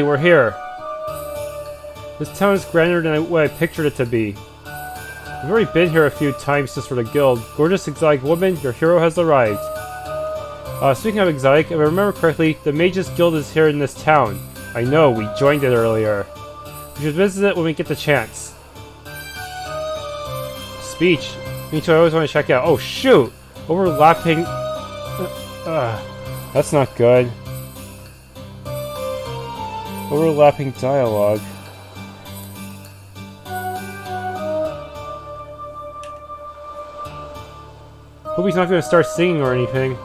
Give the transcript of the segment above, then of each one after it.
We're here. This town is grander than what I pictured it to be. I've already been here a few times just for the guild. Gorgeous exotic woman, your hero has arrived. Speaking of exotic, if I remember correctly, the Mages Guild is here in this town. I know, we joined it earlier. We should visit it when we get the chance. Speech. Me too, I always want to check it out. Oh shoot! Overlapping... that's not good. Overlapping dialogue. Hope he's not going to start singing or anything.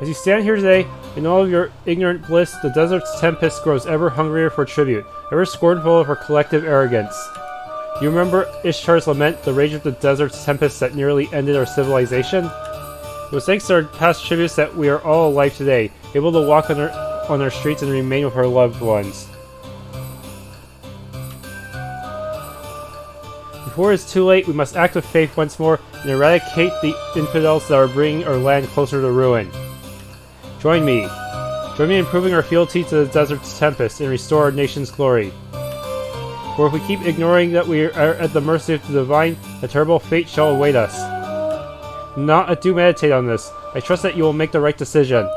As you stand here today, in all of your ignorant bliss, the desert's tempest grows ever hungrier for tribute, ever scornful of her collective arrogance. Do you remember Ishtar's lament, the rage of the desert's tempest that nearly ended our civilization? It was thanks to our past tributes that we are all alive today, able to walk on our streets and remain with our loved ones. Before it's too late, we must act with faith once more and eradicate the infidels that are bringing our land closer to ruin. Join me. Join me in proving our fealty to the desert's tempest and restore our nation's glory. For if we keep ignoring that we are at the mercy of the divine, a terrible fate shall await us. Do meditate on this. I trust that you will make the right decision.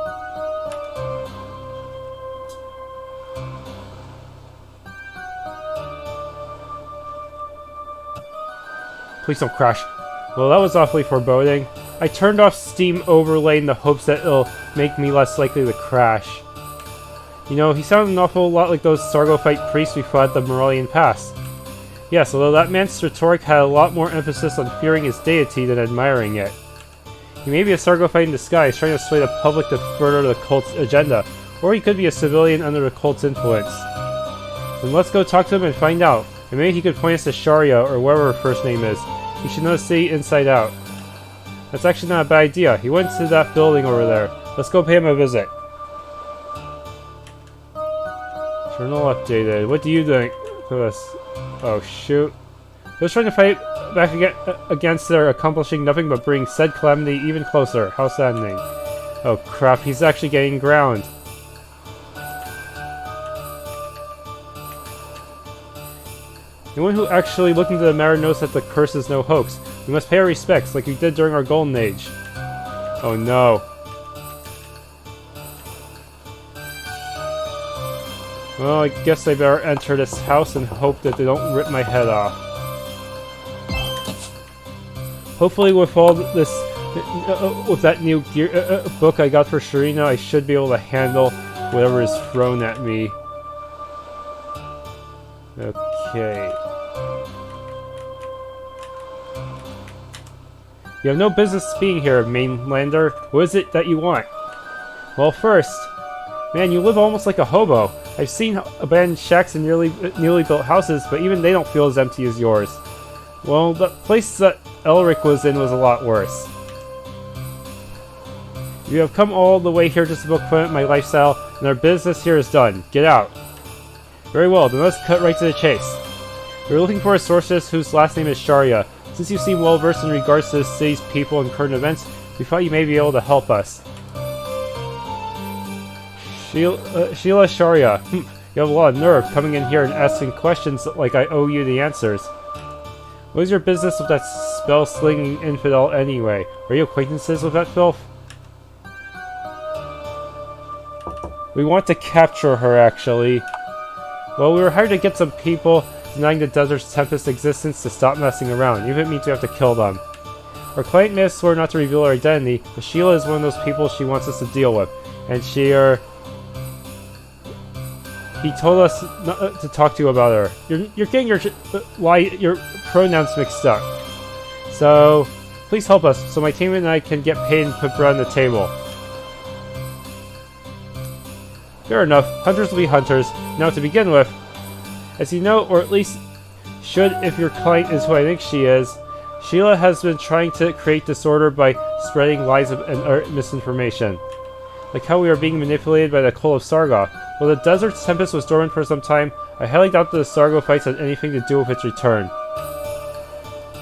Please don't crash. Well, that was awfully foreboding. I turned off Steam Overlay in the hopes that it'll make me less likely to crash. You know, he sounded an awful lot like those Sargophite priests we fought at the Morellian Pass. Yes, although that man's rhetoric had a lot more emphasis on fearing his deity than admiring it. He may be a Sargophite in disguise, trying to sway the public to further the cult's agenda, or he could be a civilian under the cult's influence. Then let's go talk to him and find out, and maybe he could point us to Sharia, or whatever her first name is. He should know the city inside out. That's actually not a bad idea. He went to that building over there. Let's go pay him a visit. Journal updated. What do you think of this? Oh shoot. Those trying to fight back against their accomplishing nothing but bring said calamity even closer. How saddening. Oh crap, he's actually getting ground. Anyone who actually looked into the matter knows that the curse is no hoax. We must pay our respects, like we did during our Golden Age. Oh no. Well, I guess I better enter this house and hope that they don't rip my head off. Hopefully with all this, with that new book I got for Sharina, I should be able to handle whatever is thrown at me. Okay. You have no business being here, mainlander. What is it that you want? Well, first, man, you live almost like a hobo. I've seen abandoned shacks and newly built houses, but even they don't feel as empty as yours. Well, the place that Elric was in was a lot worse. You have come all the way here just to poke fun at my lifestyle, and our business here is done. Get out. Very well, then let's cut right to the chase. We're looking for a sorceress whose last name is Sharia. Since you seem well versed in regards to the city's people and current events, we thought you may be able to help us. Sheila Sharia. You have a lot of nerve coming in here and asking questions like I owe you the answers. What is your business with that spell-slinging infidel anyway? Are you acquaintances with that filth? We want to capture her, actually. Well, we were hired to get some people denying the desert's tempest existence to stop messing around, even if it means we have to kill them. Our client may have sworn not to reveal her identity, but Sheila is one of those people she wants us to deal with, and he told us not to talk to you about her. You're getting your pronouns mixed up. So, please help us, so my team and I can get paid and put bread on the table. Fair enough, hunters will be hunters. Now to begin with, as you know, or at least should if your client is who I think she is, Sheila has been trying to create disorder by spreading lies and misinformation. Like how we are being manipulated by the cult of Sargoth. While the desert's tempest was dormant for some time, I highly doubt that the Sargophites had anything to do with its return.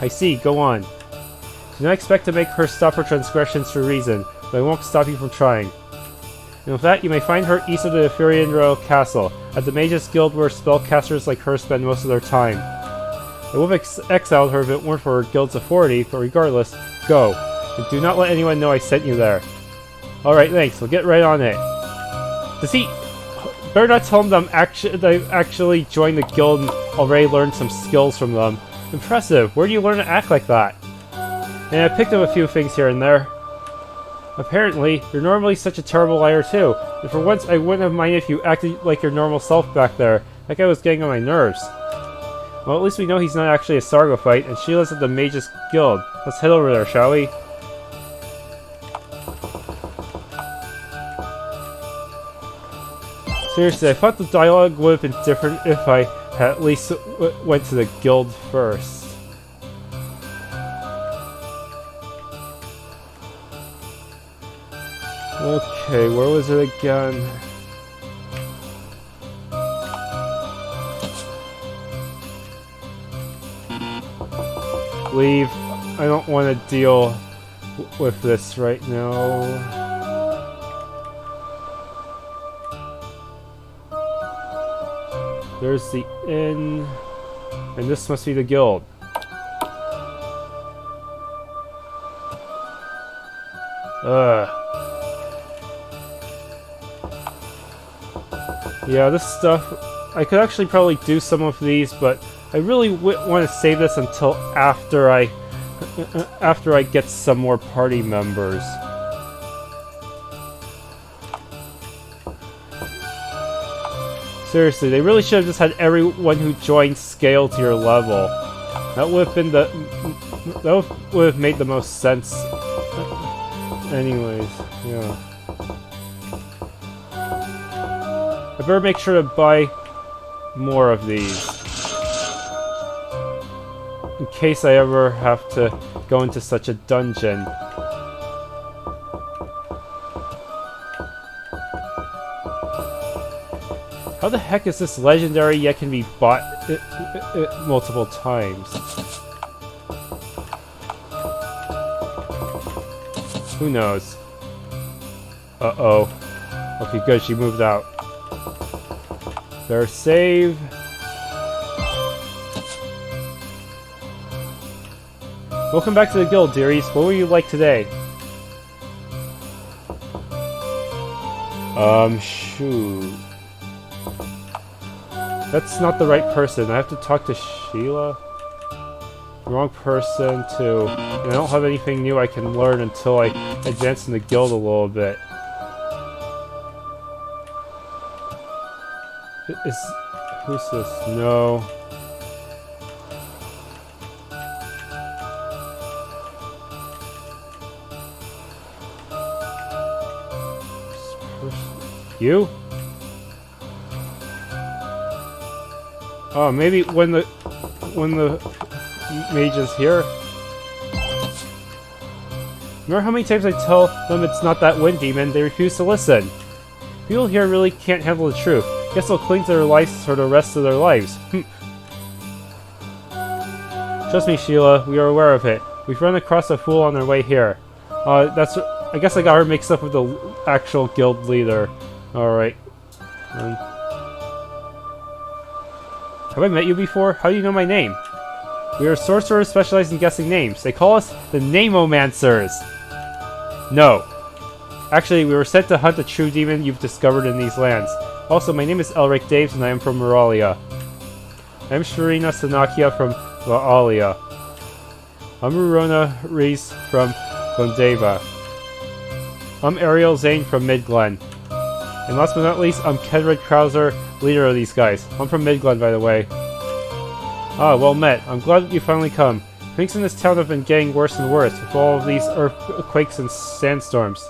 I see, go on. Do not expect to make her stop her transgressions for reason, but I won't stop you from trying. And with that, you may find her east of the Atthiri Royal Castle, at the Mages Guild where spellcasters like her spend most of their time. I would have exiled her if it weren't for her guild's authority, but regardless, go. And do not let anyone know I sent you there. Alright, thanks. We'll get right on it. Does he... Better not tell him that I've actually joined the guild and already learned some skills from them. Impressive. Where do you learn to act like that? And I picked up a few things here and there. Apparently, you're normally such a terrible liar too. And for once, I wouldn't have minded if you acted like your normal self back there. That guy was getting on my nerves. Well, at least we know he's not actually a Sargophyte, and Sheila's at the Mages Guild. Let's head over there, shall we? Seriously, I thought the dialogue would have been different if I had at least went to the guild first. Okay, where was it again? Leave. I don't want to deal with this right now. There's the inn, and this must be the guild. Yeah, this stuff, I could actually probably do some of these, but I really want to save this until after I get some more party members. Seriously, they really should have just had everyone who joined scale to your level. That would have been that would have made the most sense. Anyways, yeah. I better make sure to buy more of these. In case I ever have to go into such a dungeon. How the heck is this legendary yet can be bought multiple times? Who knows? Uh-oh. Okay, good, she moved out. Their save. Welcome back to the guild, dearies. What would you like today? Shoot. That's not the right person. I have to talk to Sheila? Wrong person, too. And I don't have anything new I can learn until I advance in the guild a little bit. Who's this? No. You? Oh, maybe when the mage is here. Remember how many times I tell them it's not that wind demon? They refuse to listen. People here really can't handle the truth. Guess they'll cling to their lives for the rest of their lives. Trust me, Sheila, we are aware of it. We've run across a fool on our way here. I guess I got her mixed up with the actual guild leader. Alright. Have I met you before? How do you know my name? We are sorcerers specialized in guessing names. They call us the Nameomancers. No. Actually, we were sent to hunt the true demon you've discovered in these lands. Also, my name is Elric Daves and I am from Moralia. I am Sharina Sanakia from Vaalia. I'm Rurouna Reese from Gondeva. I'm Ariel Zane from Midglen. And last but not least, I'm Kenrad Klauser, leader of these guys. I'm from Midglen, by the way. Ah, well met. I'm glad that you finally come. Things in this town have been getting worse and worse, with all of these earthquakes and sandstorms.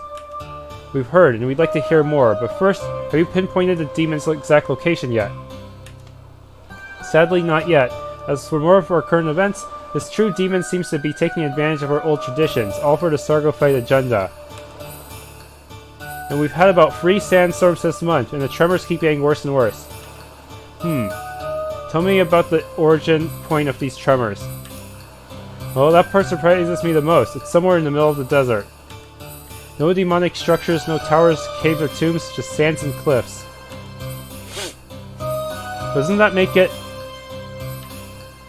We've heard, and we'd like to hear more, but first, have you pinpointed the demon's exact location yet? Sadly, not yet. As for more of our current events, this true demon seems to be taking advantage of our old traditions, all for the Sargophyte agenda. And we've had about 3 sandstorms this month, and the tremors keep getting worse and worse. Tell me about the origin point of these tremors. Well, that part surprises me the most. It's somewhere in the middle of the desert. No demonic structures, no towers, caves, or tombs, just sands and cliffs. Doesn't that make it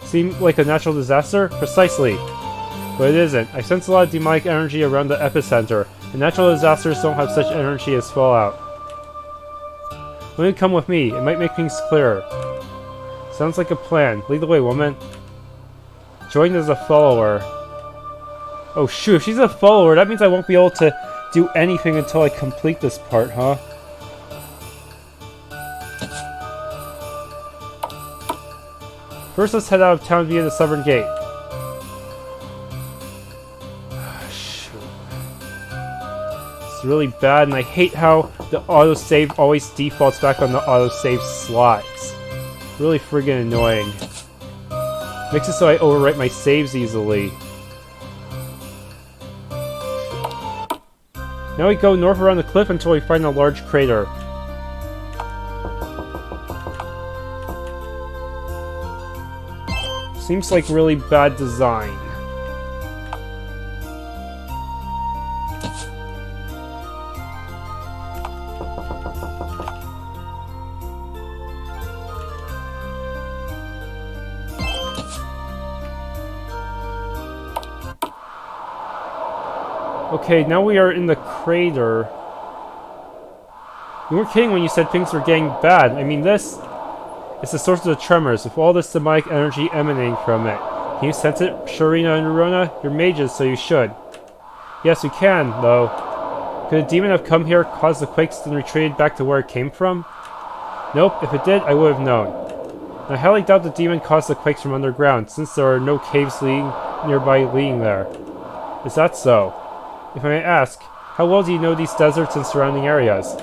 seem like a natural disaster? Precisely. But it isn't. I sense a lot of demonic energy around the epicenter, and natural disasters don't have such energy as fallout. Why don't you come with me? It might make things clearer. Sounds like a plan. Lead the way, woman. Join as a follower. Oh shoot, if she's a follower, that means I won't be able to do anything until I complete this part, huh? First, let's head out of town via the southern gate. It's really bad, and I hate how the autosave always defaults back on the autosave slots. Really friggin' annoying. Makes it so I overwrite my saves easily. Now we go north around the cliff until we find a large crater. Seems like really bad design. Okay, now we are in the crater. You weren't kidding when you said things were getting bad. I mean, this is the source of the tremors, with all this demonic energy emanating from it. Can you sense it, Sharina and Rurouna? You're mages, so you should. Yes, we can, though. Could a demon have come here, caused the quakes, and retreated back to where it came from? Nope, if it did, I would have known. And I highly doubt the demon caused the quakes from underground, since there are no caves nearby leading there. Is that so? If I may ask, how well do you know these deserts and surrounding areas?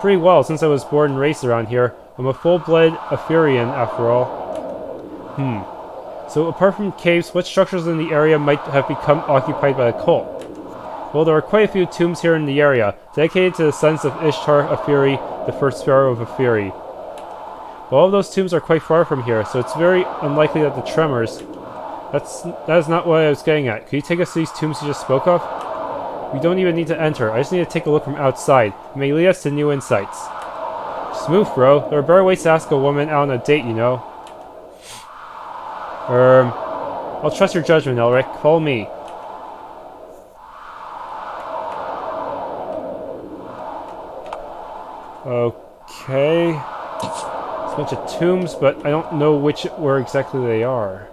Pretty well, since I was born and raised around here. I'm a full-blooded Aethirian, after all. So apart from caves, what structures in the area might have become occupied by a cult? Well, there are quite a few tombs here in the area, dedicated to the sons of Ishtar Atthiri, the first pharaoh of Atthiri. But all of those tombs are quite far from here, so it's very unlikely that the tremors... That is not what I was getting at. Could you take us to these tombs you just spoke of? We don't even need to enter. I just need to take a look from outside. It may lead us to new insights. Smooth, bro. There are better ways to ask a woman out on a date, you know. I'll trust your judgment, Elric. Follow me. Okay. It's a bunch of tombs, but I don't know where exactly they are.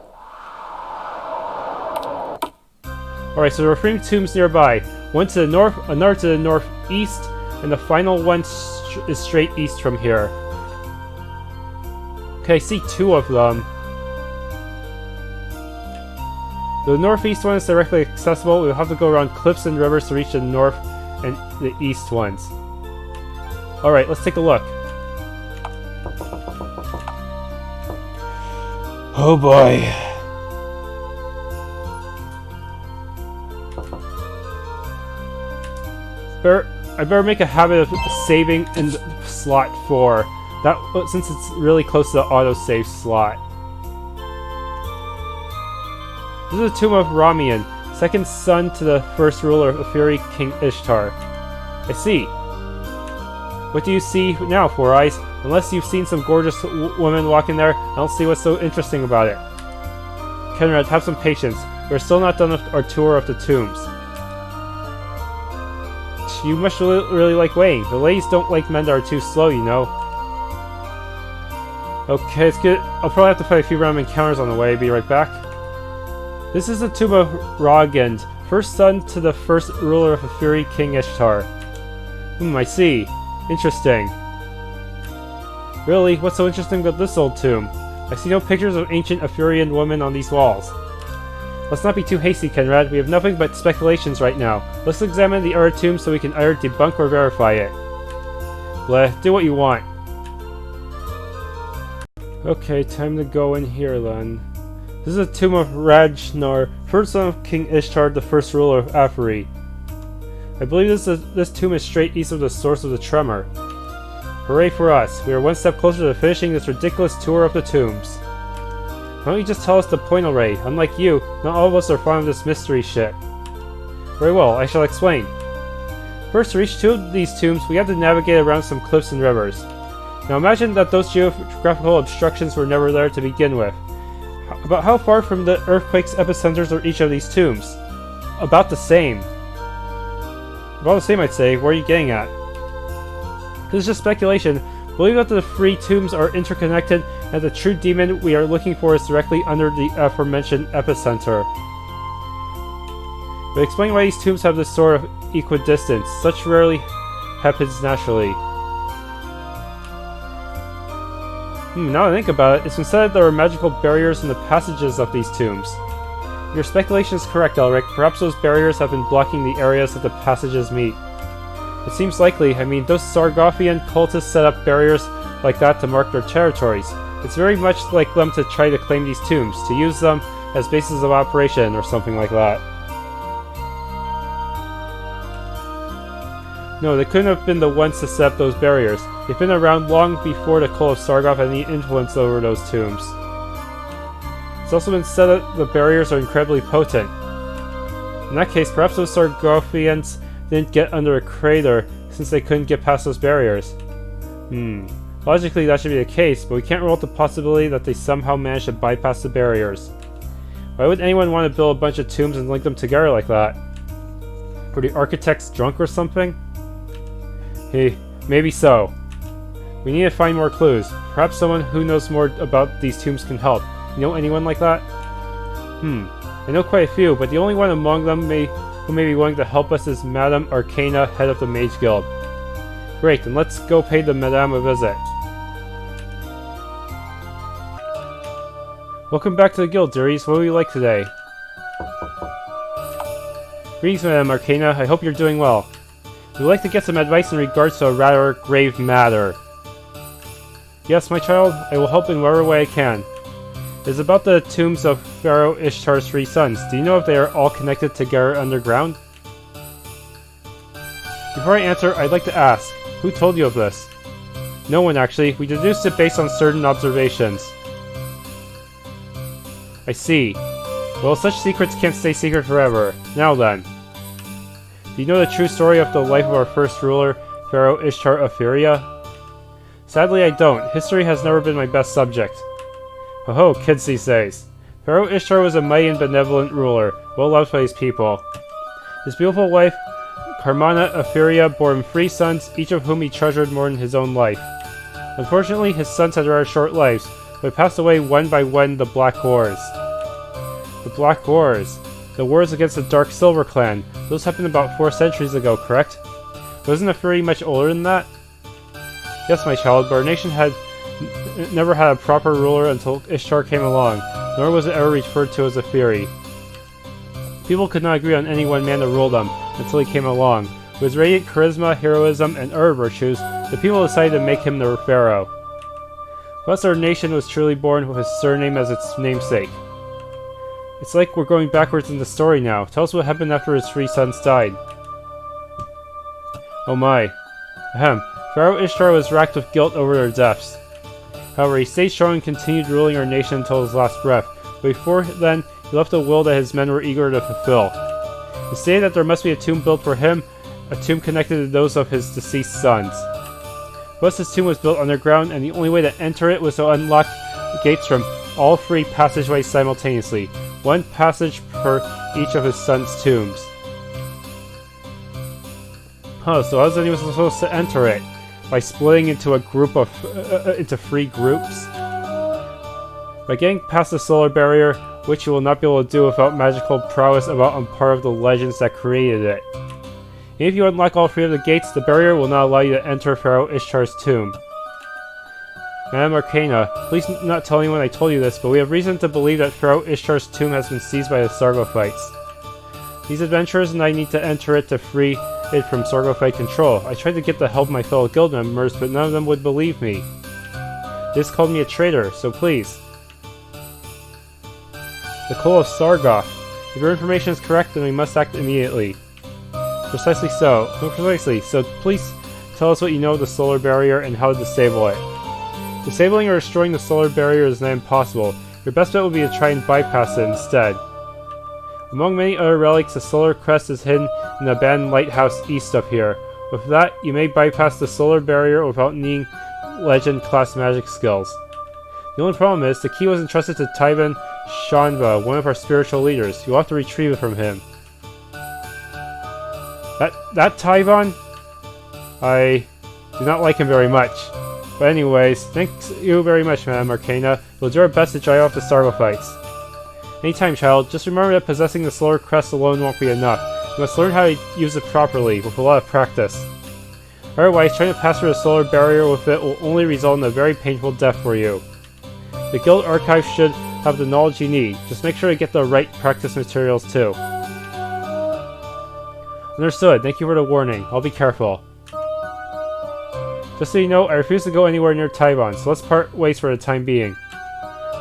Alright, so there are 3 tombs nearby. One to the north, another to the northeast, and the final one is straight east from here. Okay, I see 2 of them. The northeast one is directly accessible. We'll have to go around cliffs and rivers to reach the north and the east ones. Alright, let's take a look. Oh boy. I better make a habit of saving in slot 4. Since it's really close to the autosave slot. This is the tomb of Ramian, second son to the first ruler of Atthiri, King Ishtar. I see. What do you see now, Four Eyes? Unless you've seen some gorgeous woman walk in there, I don't see what's so interesting about it. Kenrad, have some patience. We're still not done with our tour of the tombs. You must really like waiting. The ladies don't like men that are too slow, you know. Okay, it's good. I'll probably have to fight a few random encounters on the way. Be right back. This is the tomb of Ragend, first son to the first ruler of Atthiri, King Ishtar. I see. Interesting. Really? What's so interesting about this old tomb? I see no pictures of ancient Aethirian women on these walls. Let's not be too hasty, Kenrad. We have nothing but speculations right now. Let's examine the other tomb so we can either debunk or verify it. Bleh, do what you want. Okay, time to go in here then. This is a tomb of Rajnar, first son of King Ishtar, the first ruler of Atthiri. I believe this tomb is straight east of the source of the tremor. Hooray for us. We are one step closer to finishing this ridiculous tour of the tombs. Why don't you just tell us the point already? Unlike you, not all of us are fond of this mystery shit. Very well, I shall explain. First, to reach two of these tombs, we have to navigate around some cliffs and rivers. Now imagine that those geographical obstructions were never there to begin with. About how far from the earthquake's epicenters are each of these tombs? About the same. About the same, I'd say. What are you getting at? This is just speculation. Believe that the three tombs are interconnected and the true demon we are looking for is directly under the aforementioned epicenter. But explain why these tombs have this sort of equidistance. Such rarely happens naturally. Now that I think about it, it's been said that there are magical barriers in the passages of these tombs. Your speculation is correct, Elric. Perhaps those barriers have been blocking the areas that the passages meet. It seems likely. I mean, those Sargothian cultists set up barriers like that to mark their territories. It's very much like them to try to claim these tombs, to use them as bases of operation or something like that. No, they couldn't have been the ones to set up those barriers. They've been around long before the cult of Sargoth had any influence over those tombs. It's also been said that the barriers are incredibly potent. In that case, perhaps those Sargothians didn't get under a crater since they couldn't get past those barriers. Logically that should be the case, but we can't rule out the possibility that they somehow managed to bypass the barriers. Why would anyone want to build a bunch of tombs and link them together like that? Were the architects drunk or something? Hey, maybe so. We need to find more clues. Perhaps someone who knows more about these tombs can help. You know anyone like that? I know quite a few, but the only one among them who may be willing to help us is Madame Arcana, head of the Mage Guild. Great, then let's go pay the Madame a visit. Welcome back to the guild, dearies. What would you like today? Greetings, Madame Arcana. I hope you're doing well. We'd like to get some advice in regards to a rather grave matter. Yes, my child, I will help in whatever way I can. It is about the tombs of Pharaoh Ishtar's three sons. Do you know if they are all connected together underground? Before I answer, I'd like to ask, who told you of this? No one, actually. We deduced it based on certain observations. I see. Well, such secrets can't stay secret forever. Now then. Do you know the true story of the life of our first ruler, Pharaoh Ishtar of Eredia? Sadly, I don't. History has never been my best subject. Ho-ho, kids these days. Pharaoh Ishtar was a mighty and benevolent ruler, well loved by his people. His beautiful wife, Carmana of Eredia, bore him 3 sons, each of whom he treasured more than his own life. Unfortunately, his sons had rather short lives, but passed away one by one in the Black Wars. The Black Wars. The wars against the Dark Silver clan. Those happened about 4 centuries ago, correct? Wasn't Atthiri much older than that? Yes, my child, but our nation had never had a proper ruler until Ishtar came along, nor was it ever referred to as Atthiri. People could not agree on any one man to rule them until he came along. With his radiant charisma, heroism, and other virtues, the people decided to make him their pharaoh. Thus our nation was truly born with his surname as its namesake. It's like we're going backwards in the story now. Tell us what happened after his 3 sons died. Oh my. Ahem. Pharaoh Ishtar was racked with guilt over their deaths. However, he stayed strong and continued ruling our nation until his last breath, but before then, he left a will that his men were eager to fulfill. He stated that there must be a tomb built for him, a tomb connected to those of his deceased sons. Thus, his tomb was built underground, and the only way to enter it was to unlock the gates from all 3 passageways simultaneously, 1 passage per each of his sons' tombs. So how was anyone supposed to enter it? By splitting into into 3 groups? By getting past the solar barrier, which you will not be able to do without magical prowess about on part of the legends that created it. And if you unlock all 3 of the gates, the barrier will not allow you to enter Pharaoh Ishtar's tomb. Madame Arcana, please not tell anyone I told you this, but we have reason to believe that Pharaoh Ishtar's tomb has been seized by the Sargothites. These adventurers and I need to enter it to free it from Sargothite control. I tried to get the help of my fellow guild members, but none of them would believe me. They just called me a traitor, so please. The cult of Sargoth. If your information is correct, then we must act immediately. Precisely so. No, precisely. So please tell us what you know of the solar barrier and how to disable it. Disabling or destroying the solar barrier is not impossible. Your best bet would be to try and bypass it instead. Among many other relics, the Solar Crest is hidden in an abandoned lighthouse east of here. With that, you may bypass the solar barrier without needing legend-class magic skills. The only problem is, the key was entrusted to Taiban Shanba, one of our spiritual leaders. You'll have to retrieve it from him. That Taiban? I do not like him very much. But anyways, thanks you very much, Madame Arcana. We'll do our best to dry off the Starva fights. Anytime, child, just remember that possessing the Solar Crest alone won't be enough. You must learn how to use it properly, with a lot of practice. Otherwise, trying to pass through the solar barrier with it will only result in a very painful death for you. The Guild Archive should have the knowledge you need. Just make sure to get the right practice materials too. Understood. Thank you for the warning. I'll be careful. Just so you know, I refuse to go anywhere near Taiban, so let's part ways for the time being.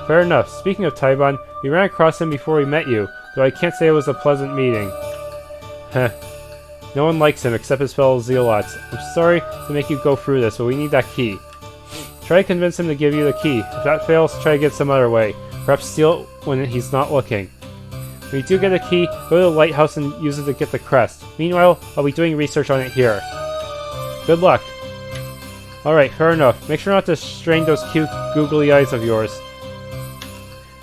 Fair enough. Speaking of Taiban, we ran across him before we met you, though I can't say it was a pleasant meeting. Heh. No one likes him except his fellow zealots. I'm sorry to make you go through this, but we need that key. Try to convince him to give you the key. If that fails, try to get some other way. Perhaps steal it when he's not looking. When you do get a key, go to the lighthouse and use it to get the crest. Meanwhile, I'll be doing research on it here. Good luck. Alright, fair enough. Make sure not to strain those cute googly eyes of yours.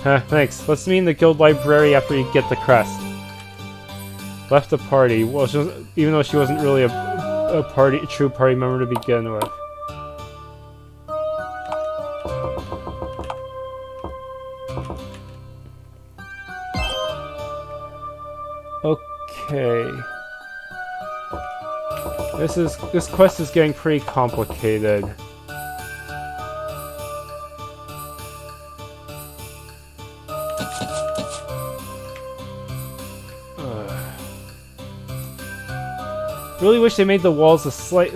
Thanks. Let's meet in the guild library after you get the crest. Left the party. Well, even though she wasn't really a true party member to begin with. Okay. This quest is getting pretty complicated. Really wish they made the walls a slight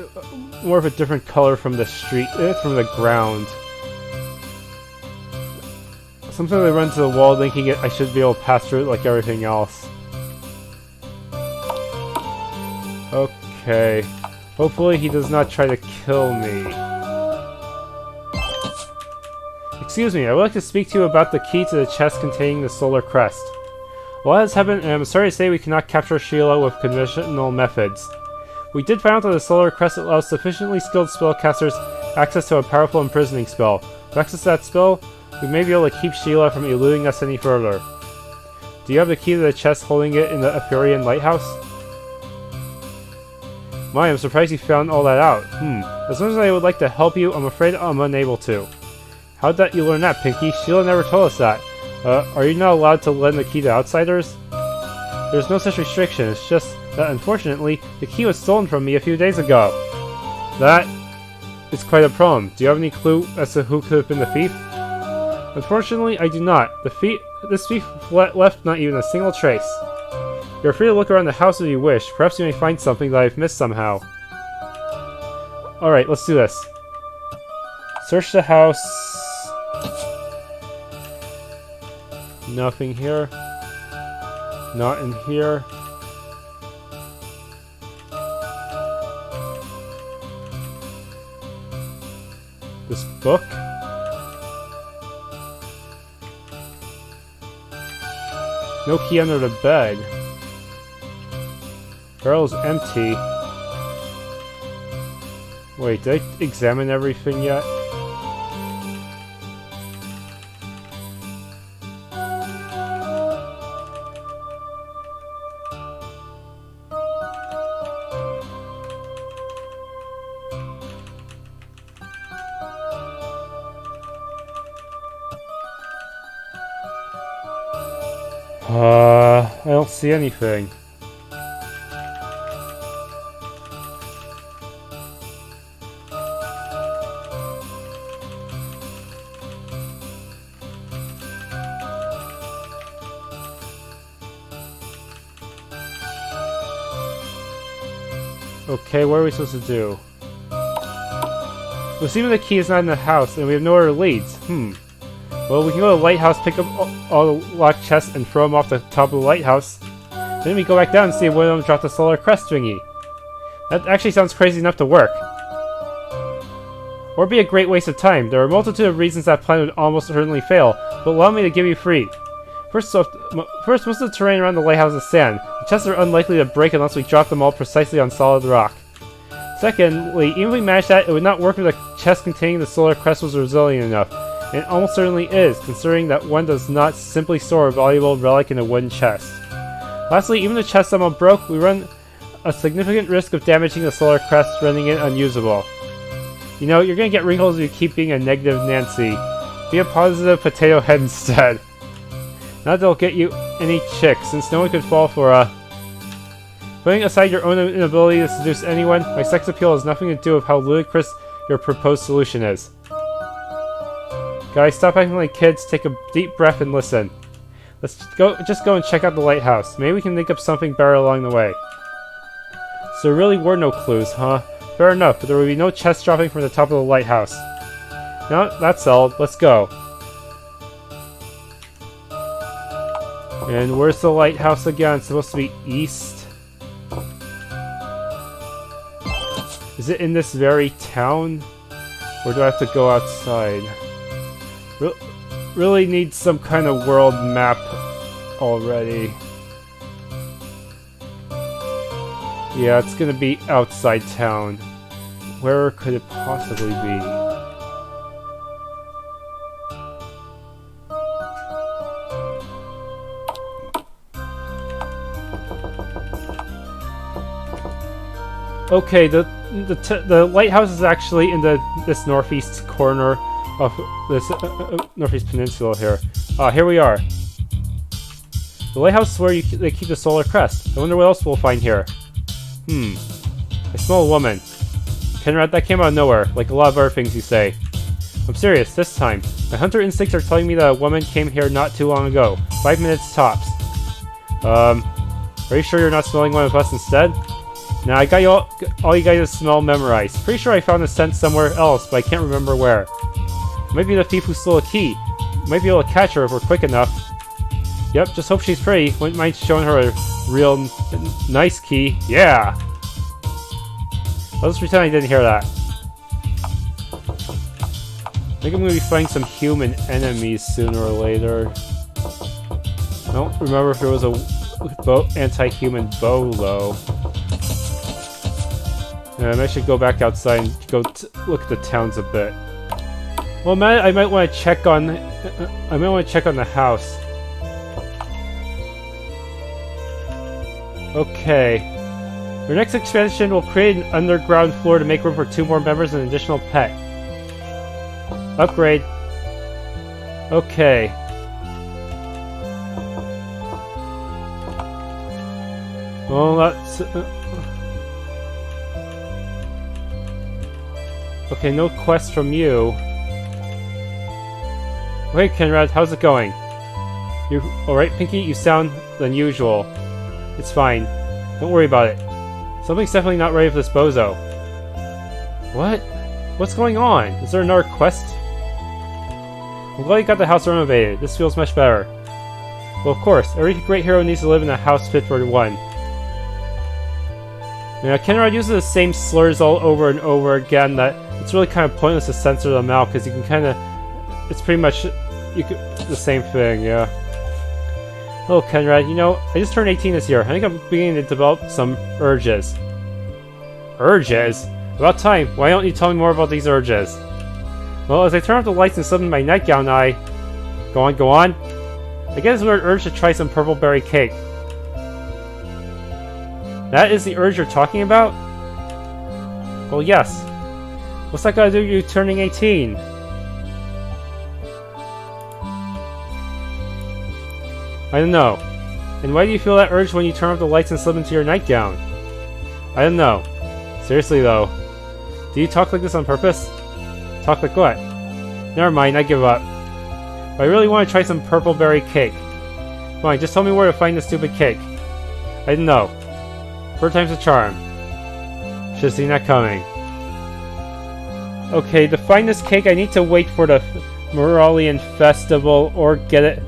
more of a different color from the street, from the ground. Sometimes I run to the wall thinking I should be able to pass through it like everything else. Okay. Hopefully he does not try to kill me. Excuse me, I would like to speak to you about the key to the chest containing the Solar Crest. A lot has happened, and I'm sorry to say we cannot capture Sheila with conventional methods. We did find out that the Solar Crest allows sufficiently skilled spellcasters access to a powerful imprisoning spell. To access that spell, we may be able to keep Sheila from eluding us any further. Do you have the key to the chest holding it in the Aethirian Lighthouse? My, I'm surprised you found all that out. As much as I would like to help you, I'm afraid I'm unable to. How'd you learn that, Pinky? Sheila never told us that. Are you not allowed to lend the key to outsiders? There's no such restriction, it's just that unfortunately, the key was stolen from me a few days ago. That is quite a problem. Do you have any clue as to who could have been the thief? Unfortunately, I do not. This thief left not even a single trace. You're free to look around the house if you wish. Perhaps you may find something that I've missed somehow. Alright, let's do this. Search the house. Nothing here. Not in here. This book? No key under the bed. Barrel's empty. Wait, did I examine everything yet? I don't see anything. Okay, what are we supposed to do? Well, seeing the key is not in the house, and we have nowhere it leads. Well, we can go to the lighthouse, pick up all the locked chests, and throw them off the top of the lighthouse. Then we go back down and see if one of them dropped the Solar Crest thingy. That actually sounds crazy enough to work. Or be a great waste of time. There are a multitude of reasons that plan would almost certainly fail, but allow me to give you three. First, most of the terrain around the lighthouse is sand. The chests are unlikely to break unless we drop them all precisely on solid rock. Secondly, even if we managed that, it would not work if the chest containing the Solar Crest was resilient enough. And it almost certainly is, considering that one does not simply store a valuable relic in a wooden chest. Lastly, even if the chest somehow broke, we run a significant risk of damaging the Solar Crest, rendering it unusable. You know, you're gonna get wrinkles if you keep being a negative Nancy. Be a positive potato head instead. Not that they'll get you any chicks, since no one could fall for a... Putting aside your own inability to seduce anyone, my sex appeal has nothing to do with how ludicrous your proposed solution is. Guys, stop acting like kids, take a deep breath and listen. Let's just go and check out the lighthouse. Maybe we can think up something better along the way. So there really were no clues, huh? Fair enough, but there will be no chest dropping from the top of the lighthouse. Now that's all, let's go. And where's the lighthouse again? It's supposed to be east. Is it in this very town? Or do I have to go outside? Really need some kind of world map already. Yeah, it's gonna be outside town. Where could it possibly be? Okay, the lighthouse is actually in this northeast corner of this northeast peninsula here. Here we are. The lighthouse is where they keep the Solar Crest. I wonder what else we'll find here. I smell a woman. Kenrad, that came out of nowhere, like a lot of other things you say. I'm serious, this time. My hunter instincts are telling me that a woman came here not too long ago. 5 minutes tops. Are you sure you're not smelling one of us instead? Nah, I got you all you guys' smell memorized. Pretty sure I found the scent somewhere else, but I can't remember where. Might be the thief who stole a key. Might be able to catch her if we're quick enough. Yep, just hope she's pretty. Wouldn't mind showing her a real nice key. Yeah! I'll just pretend I didn't hear that. I think I'm gonna be fighting some human enemies sooner or later. I don't remember if there was a anti-human bolo. I should go back outside and go look at the towns a bit. Well, man, I might want to check on. The house. Okay. Your next expansion will create an underground floor to make room for 2 more members and an additional pet. Upgrade. Okay. Well, that's... Okay, no quest from you. Hey, Kenrad, how's it going? You alright, Pinky? You sound unusual. It's fine. Don't worry about it. Something's definitely not ready for this bozo. What? What's going on? Is there another quest? I'm glad you got the house renovated. This feels much better. Well, of course. Every great hero needs to live in a house fit for one. Yeah, Kenrad uses the same slurs all over and over again that it's really kind of pointless to censor them out because you can kind of... It's pretty much the same thing, yeah. Oh, Kenrad, you know, I just turned 18 this year. I think I'm beginning to develop some urges. Urges? About time. Why don't you tell me more about these urges? Well, as I turn off the lights and slip in my nightgown, I... Go on. I get this weird urge to try some purple berry cake. That is the urge you're talking about? Well, yes. What's that got to do with you turning 18? I don't know. And why do you feel that urge when you turn off the lights and slip into your nightgown? I don't know. Seriously though. Do you talk like this on purpose? Talk like what? Never mind, I give up. But I really want to try some purple berry cake. Fine, just tell me where to find the stupid cake. I don't know. 4 times the charm. Should've seen that coming. Okay, to find this cake I need to wait for the Muralian Festival or get it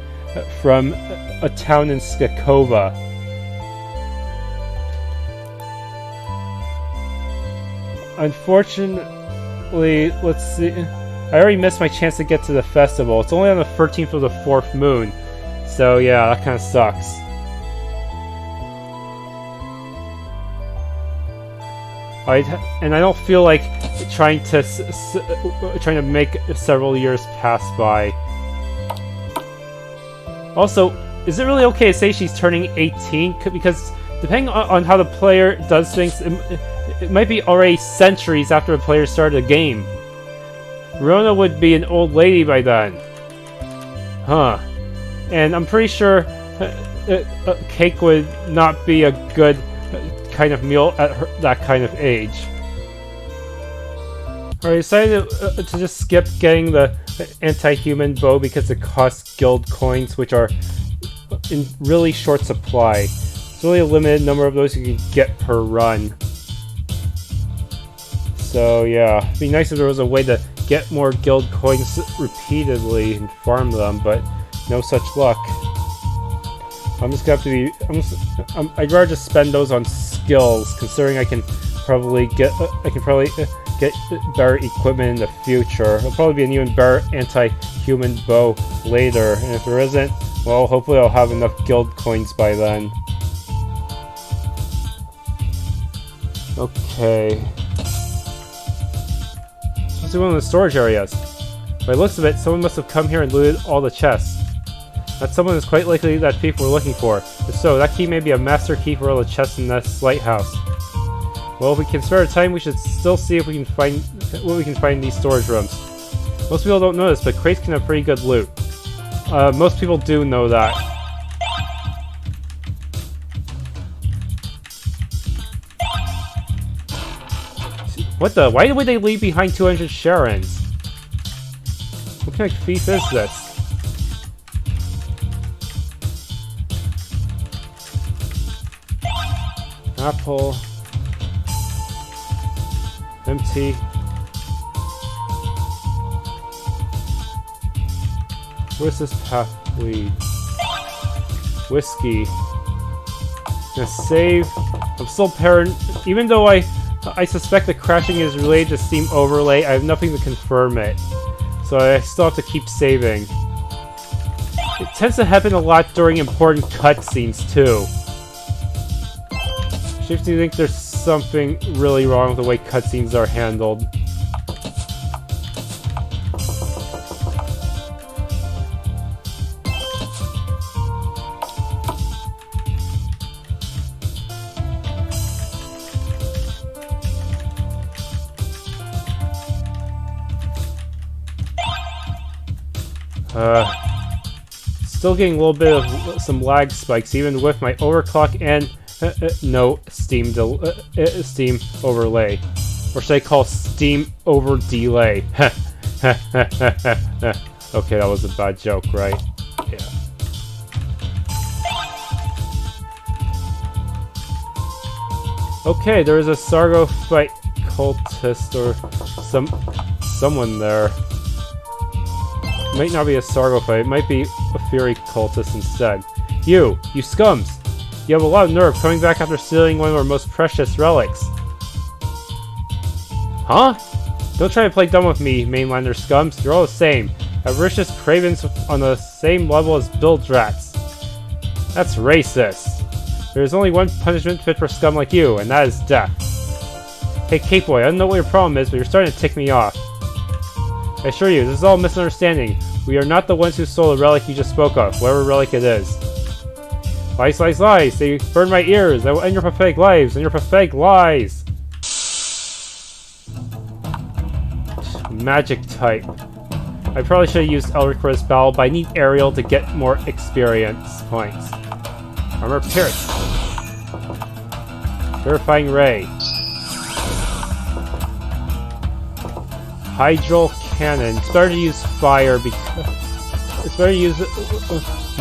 from a town in Skakova. Unfortunately, let's see. I already missed my chance to get to the festival. It's only on the 13th of the 4th moon. So yeah, that kind of sucks. And I don't feel like trying to make several years pass by. Also, is it really okay to say she's turning 18? Because depending on how the player does things, it might be already centuries after the player started the game. Rurouna would be an old lady by then. Huh. And I'm pretty sure cake would not be a good kind of meal at that kind of age. I decided to just skip getting the anti-human bow because it costs guild coins, which are in really short supply. It's only a limited number of those you can get per run. So yeah, it'd be nice if there was a way to get more guild coins repeatedly and farm them, but no such luck. I'm just gonna have to be. I'd rather just spend those on skills, considering I can probably get better equipment in the future. There'll probably be an even better anti-human bow later, and if there isn't, well, hopefully I'll have enough guild coins by then. Okay. Let's do one of the storage areas. By the looks of it, someone must have come here and looted all the chests. That someone is quite likely that people were looking for. If so, that key may be a master key for all the chests in this lighthouse. Well, if we can spare time, we should still see if we can find what we can find in these storage rooms. Most people don't know this, but crates can have pretty good loot. Most people do know that. What the? Why would they leave behind 200 Sharins? What kind of thief is this? Apple. Empty. Where's this path lead? Whiskey. Gonna save. I'm still paranoid. Even though I suspect the crashing is related to Steam Overlay, I have nothing to confirm it. So I still have to keep saving. It tends to happen a lot during important cutscenes too. Shifty, you think there's something really wrong with the way cutscenes are handled? Still getting a little bit of some lag spikes, even with my overclock and no Steam Steam overlay, or should I call Steam over delay? Okay, that was a bad joke, right? Yeah. Okay, there is a Sargophyte cultist or someone there. It might not be a Sargophyte, it might be a Fury cultist instead. You scums! You have a lot of nerve coming back after stealing one of our most precious relics. Huh? Don't try to play dumb with me, mainlander scums. You're all the same. Avaricious cravens on the same level as bilgedrats. That's racist. There is only one punishment fit for scum like you, and that is death. Hey, Cape Boy, I don't know what your problem is, but you're starting to tick me off. I assure you, this is all a misunderstanding. We are not the ones who stole the relic you just spoke of, whatever relic it is. Lies, lies, lies! They burn my ears! I will end your pathetic lives and your pathetic lies! Magic type. I probably should have used Elric for this battle, but I need Ariel to get more experience points. Armor pierce. Purifying ray. Hydral cannon. It's better to use fire because it's better to use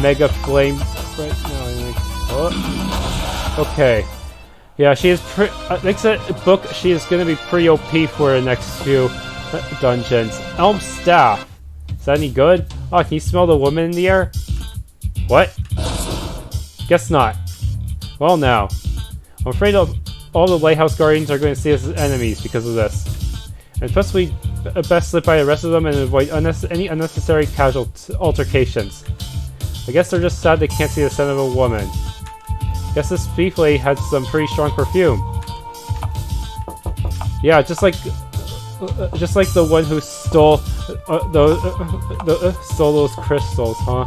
mega flame right now. I think. Oh. Okay. Yeah, she is. Next book, she is going to be pretty OP for the next few dungeons. Elm staff. Is that any good? Oh, can you smell the woman in the air? What? Guess not. Well, now. I'm afraid all the Lighthouse Guardians are going to see us as enemies because of this. And especially best slip by the rest of them and avoid any unnecessary casual altercations. I guess they're just sad they can't see the scent of a woman. Guess this thief lady had some pretty strong perfume. Yeah, just like the one who stole stole those crystals, huh?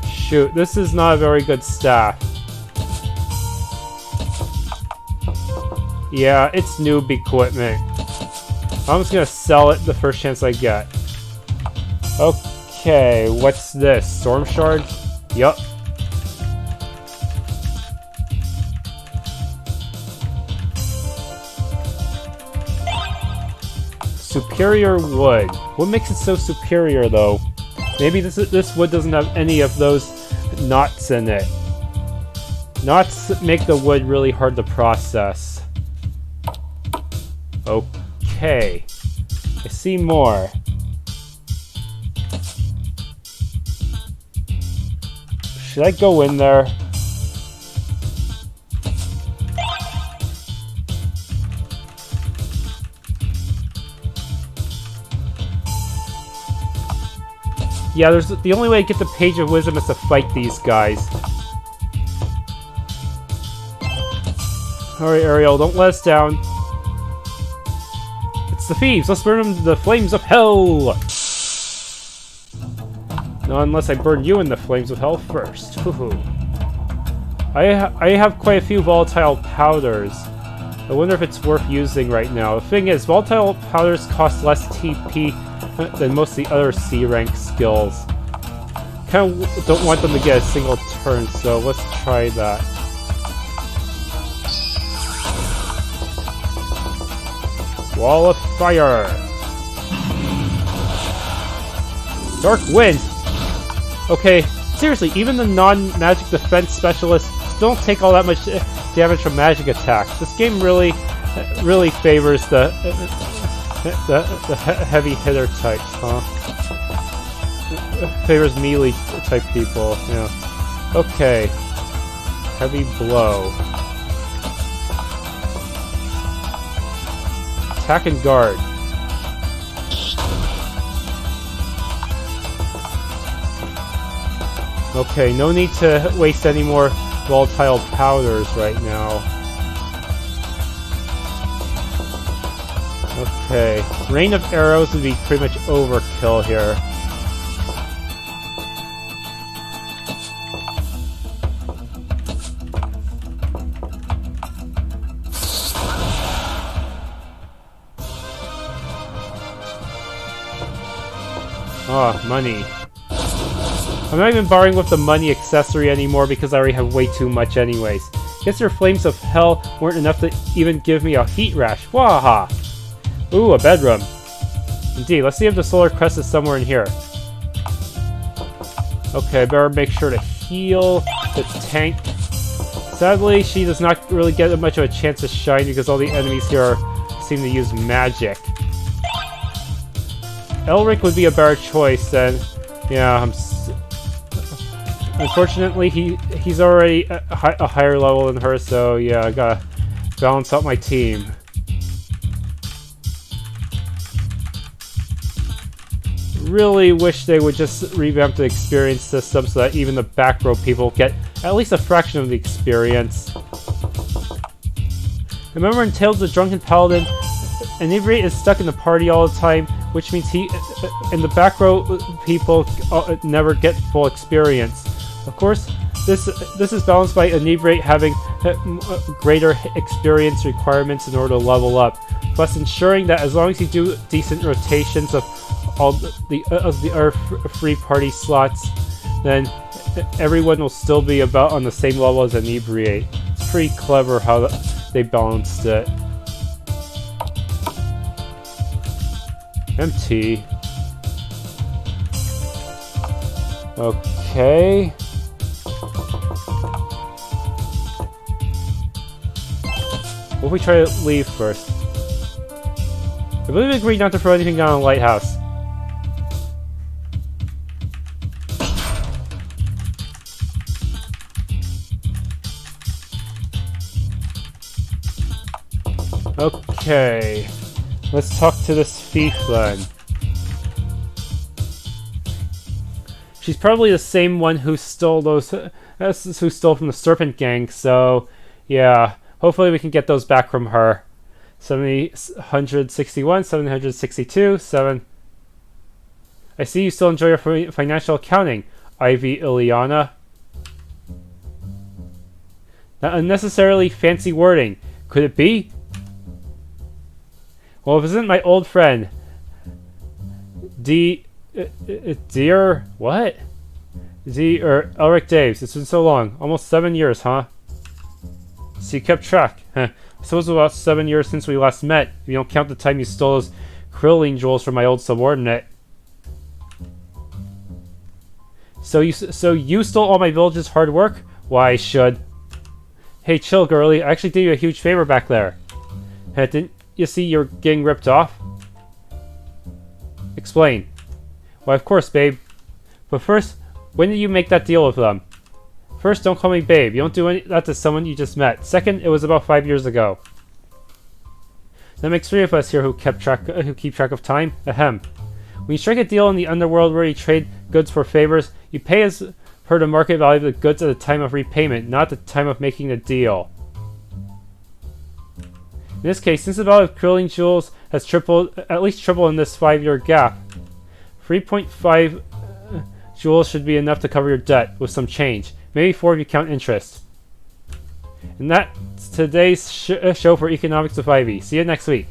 Shoot, this is not a very good staff. Yeah, it's noob equipment. I'm just gonna sell it the first chance I get. Okay, what's this? Storm Shard? Yup. Superior wood. What makes it so superior, though? Maybe this wood doesn't have any of those knots in it. Knots make the wood really hard to process. Okay. I see more. Should I go in there? Yeah, there's the only way to get the Page of Wisdom is to fight these guys. Alright, Ariel, don't let us down. It's the thieves! Let's burn them to the flames of hell! No, unless I burn you in the flames of hell first. Hoo-hoo. I have quite a few volatile powders. I wonder if it's worth using right now. The thing is, volatile powders cost less TP than most of the other C-rank skills. Kinda don't want them to get a single turn, so let's try that. Wall of Fire! Dark Wind! Okay, seriously, even the non-magic defense specialists don't take all that much damage from magic attacks. This game really favors the heavy hitter types, huh? Favors melee type people, yeah. Okay. Heavy blow. Attack and guard. Okay, no need to waste any more volatile powders right now. Okay, rain of arrows would be pretty much overkill here. Ah, money. I'm not even borrowing with the money accessory anymore because I already have way too much anyways. Guess your flames of hell weren't enough to even give me a heat rash. Waha! Ooh, a bedroom. Indeed, let's see if the Solar Crest is somewhere in here. Okay, better make sure to heal the tank. Sadly, she does not really get much of a chance to shine because all the enemies here seem to use magic. Elric would be a better choice then. Yeah, unfortunately, he's already a higher level than her, so yeah, I gotta balance out my team. Really wish they would just revamp the experience system so that even the back row people get at least a fraction of the experience. Remember in Tales of the Drunken Paladin, Inebriate is stuck in the party all the time, which means he and the back row people never get full experience. Of course, this is balanced by Inebriate having greater experience requirements in order to level up, plus ensuring that as long as you do decent rotations of all the other free party slots, then everyone will still be about on the same level as Inebriate. It's pretty clever how they balanced it. Empty. Okay. What if we try to leave first? I believe we agreed not to throw anything down on the Lighthouse. Okay. Let's talk to this thief then. She's probably the same one who stole from the Serpent gang, so yeah, hopefully we can get those back from her. 761, 762, 7. I see you still enjoy your financial accounting, Ivy Ileana. Not unnecessarily fancy wording. Could it be? Well, if it isn't my old friend, Dear, what? Elric Daves. It's been so long. Almost 7 years, huh? So you kept track. I suppose it was about 7 years since we last met, if you don't count the time you stole those Krilline jewels from my old subordinate. So you stole all my village's hard work? Why, I should. Hey, chill, girlie. I actually did you a huge favor back there. Didn't you see you're getting ripped off? Explain. Why, of course, babe. But first, when did you make that deal with them? First, don't call me babe. You don't do that to someone you just met. Second, it was about 5 years ago. That makes 3 of us here who keep track of time. Ahem. When you strike a deal in the underworld where you trade goods for favors, you pay as per the market value of the goods at the time of repayment, not the time of making the deal. In this case, since the value of Krilline jewels has at least tripled in this 5-year gap, 3.5 jewels should be enough to cover your debt, with some change. Maybe 4 if you count interest. And that's today's show for Economics with Ivy. See you next week.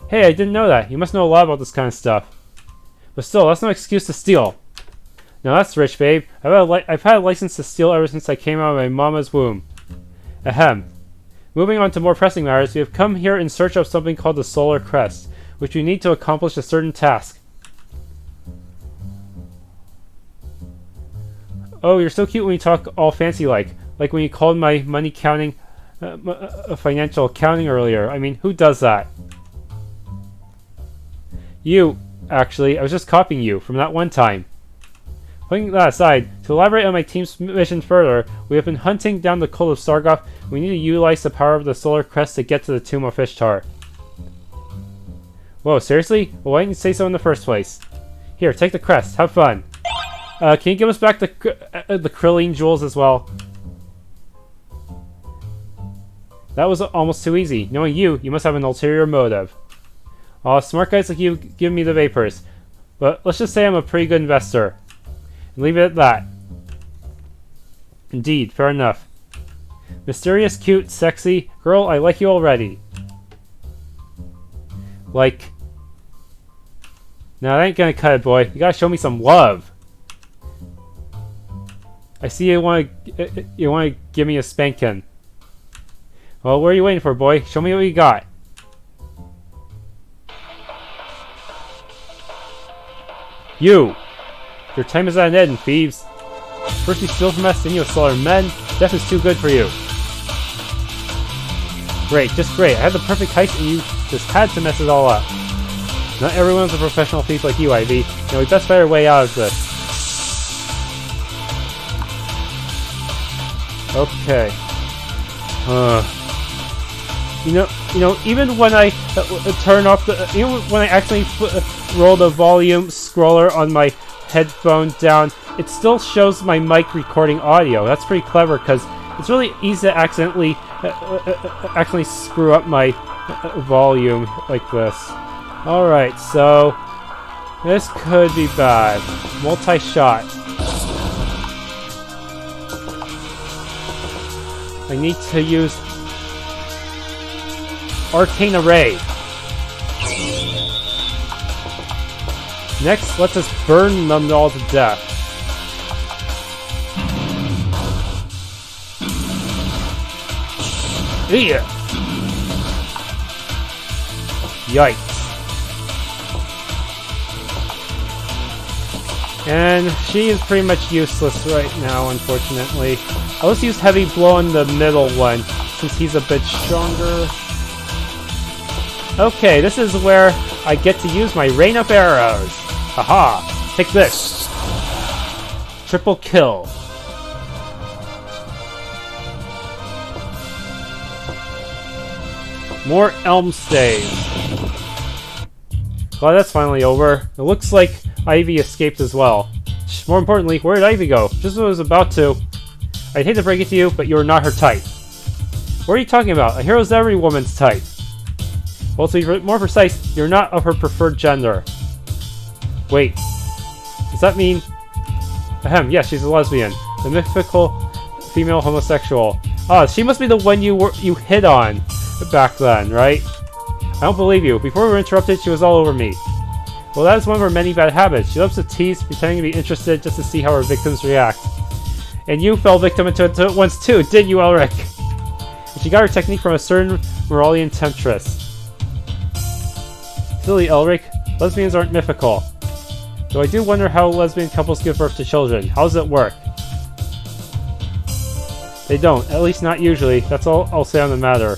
Hey, I didn't know that. You must know a lot about this kind of stuff. But still, that's no excuse to steal. Now that's rich, babe. I've had a license to steal ever since I came out of my mama's womb. Ahem. Moving on to more pressing matters, we have come here in search of something called the Solar Crest, which we need to accomplish a certain task. Oh, you're so cute when you talk all fancy-like when you called my money counting, financial accounting earlier. I mean, who does that? You, actually. I was just copying you from that one time. Putting that aside, to elaborate on my team's mission further, we have been hunting down the cult of Sargoth. We need to utilize the power of the Solar Crest to get to the Tomb of Ishtar. Whoa, seriously? Well, why didn't you say so in the first place? Here, take the crest. Have fun. Can you give us back the Krilline jewels as well? That was almost too easy. Knowing you must have an ulterior motive. Aw, smart guys like you give me the vapors. But let's just say I'm a pretty good investor. And leave it at that. Indeed, fair enough. Mysterious, cute, sexy. Girl, I like you already. Like... Now that ain't gonna cut it, boy. You gotta show me some love. I see you wanna give me a spankin'. Well, what are you waiting for, boy? Show me what you got. You! Your time is at an end, thieves. First you steal from us, then you assault our men. Death is too good for you. Great, just great. I had the perfect heist and you just had to mess it all up. Not everyone's a professional thief like you, Ivy. Now we best find our way out of this. Okay. You know, even when I turn off the, even when I actually roll the volume scroller on my headphone down, it still shows my mic recording audio. That's pretty clever because it's really easy to accidentally screw up my volume like this. All right, so this could be bad. Multi-shot. I need to use Arcane Array. Next, let's just burn them all to death. Yeah. Yikes. And she is pretty much useless right now, unfortunately. I'll just use Heavy Blow on the middle one, since he's a bit stronger. Okay, this is where I get to use my Rain of Arrows. Haha! Take this! Triple kill. More Elm Stays. Well, that's finally over. It looks like Ivy escaped as well. More importantly, where did Ivy go? Just as I was about to. I'd hate to break it to you, but you're not her type. What are you talking about? A hero's every woman's type. Well, to be more precise, you're not of her preferred gender. Wait. Does that mean... Ahem, yes, she's a lesbian. The mythical female homosexual. Ah, she must be the one you hit on back then, right? I don't believe you. Before we were interrupted, she was all over me. Well, that is one of her many bad habits. She loves to tease, pretending to be interested just to see how her victims react. And you fell victim into it once too, didn't you, Elric? And she got her technique from a certain Moralian temptress. Silly Elric, lesbians aren't mythical. Though I do wonder how lesbian couples give birth to children. How does it work? They don't, at least not usually. That's all I'll say on the matter.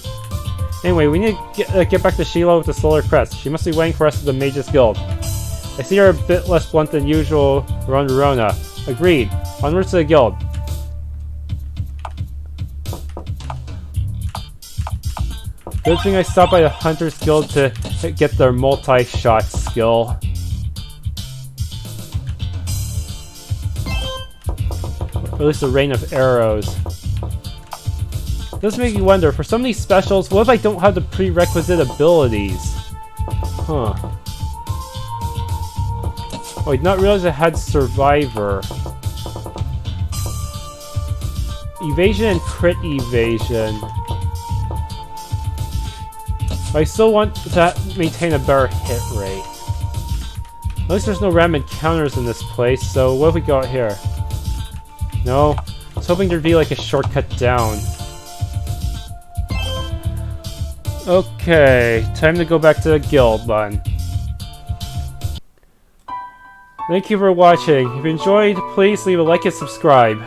Anyway, we need to get back to Sheila with the Solar Crest. She must be waiting for us at the Mages Guild. I see her a bit less blunt than usual around Rurouna. Agreed. Onwards to the guild. Good thing I stopped by the Hunter's Guild to get their multi-shot skill. Or at least a rain of arrows. It does make you wonder, for some of these specials, what if I don't have the prerequisite abilities? Huh. Oh, I did not realize I had Survivor. Evasion and crit evasion. But I still want to maintain a better hit rate. At least there's no random encounters in this place, so what if we go out here? No? I was hoping there'd be like a shortcut down. Okay, time to go back to the guild then. Thank you for watching. If you enjoyed, please leave a like and subscribe.